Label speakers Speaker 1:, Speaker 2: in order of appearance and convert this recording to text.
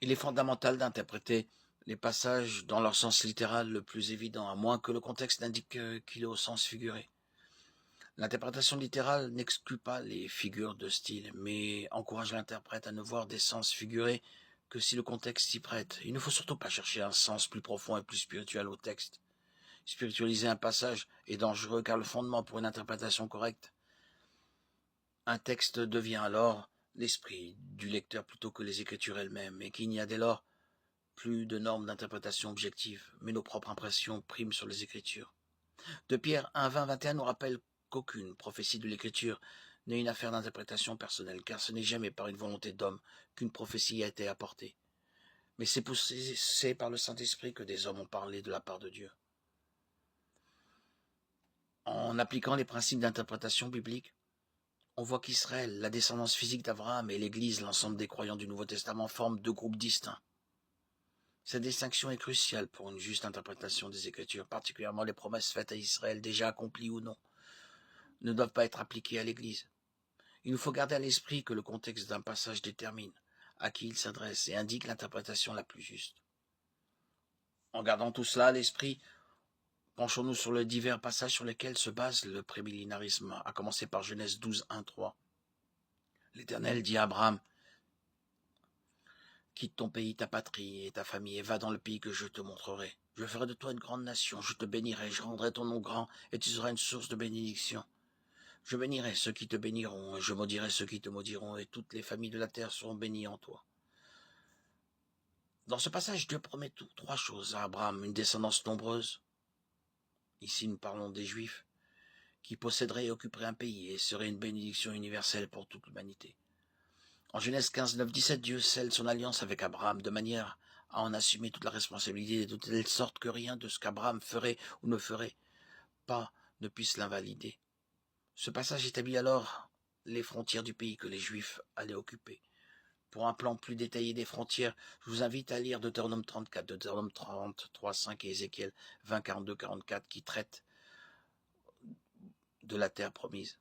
Speaker 1: Il est fondamental d'interpréter les passages dans leur sens littéral le plus évident, à moins que le contexte n'indique qu'il est au sens figuré. L'interprétation littérale n'exclut pas les figures de style, mais encourage l'interprète à ne voir des sens figurés que si le contexte s'y prête. Il ne faut surtout pas chercher un sens plus profond et plus spirituel au texte. Spiritualiser un passage est dangereux car le fondement pour une interprétation correcte. Un texte devient alors l'esprit du lecteur plutôt que les écritures elles-mêmes, et qu'il n'y a dès lors plus de normes d'interprétation objectives, mais nos propres impressions priment sur les écritures. De Pierre 1, 20, 21 nous rappelle qu'aucune prophétie de l'écriture n'est une affaire d'interprétation personnelle, car ce n'est jamais par une volonté d'homme qu'une prophétie a été apportée. Mais c'est poussé par le Saint-Esprit que des hommes ont parlé de la part de Dieu. En appliquant les principes d'interprétation biblique, on voit qu'Israël, la descendance physique d'Abraham, et l'Église, l'ensemble des croyants du Nouveau Testament, forment deux groupes distincts. Cette distinction est cruciale pour une juste interprétation des Écritures, particulièrement les promesses faites à Israël, déjà accomplies ou non, ne doivent pas être appliquées à l'Église. Il nous faut garder à l'esprit que le contexte d'un passage détermine à qui il s'adresse et indique l'interprétation la plus juste. En gardant tout cela à l'esprit, penchons-nous sur les divers passages sur lesquels se base le prémillénarisme, à commencer par Genèse 12, 1, 3. L'Éternel dit à Abraham, « Quitte ton pays, ta patrie et ta famille, et va dans le pays que je te montrerai. Je ferai de toi une grande nation, je te bénirai, je rendrai ton nom grand, et tu seras une source de bénédiction. Je bénirai ceux qui te béniront, et je maudirai ceux qui te maudiront, et toutes les familles de la terre seront bénies en toi. » Dans ce passage, Dieu promet trois choses à Abraham, une descendance nombreuse. Ici, nous parlons des Juifs, qui posséderaient et occuperaient un pays et seraient une bénédiction universelle pour toute l'humanité. En Genèse 15, 9, 17, Dieu scelle son alliance avec Abraham de manière à en assumer toute la responsabilité, de telle sorte que rien de ce qu'Abraham ferait ou ne ferait pas ne puisse l'invalider. Ce passage établit alors les frontières du pays que les Juifs allaient occuper. Pour un plan plus détaillé des frontières, je vous invite à lire Deutéronome 34, Deutéronome 33, 5 et Ézéchiel 20, 42, 44 qui traitent de la terre promise.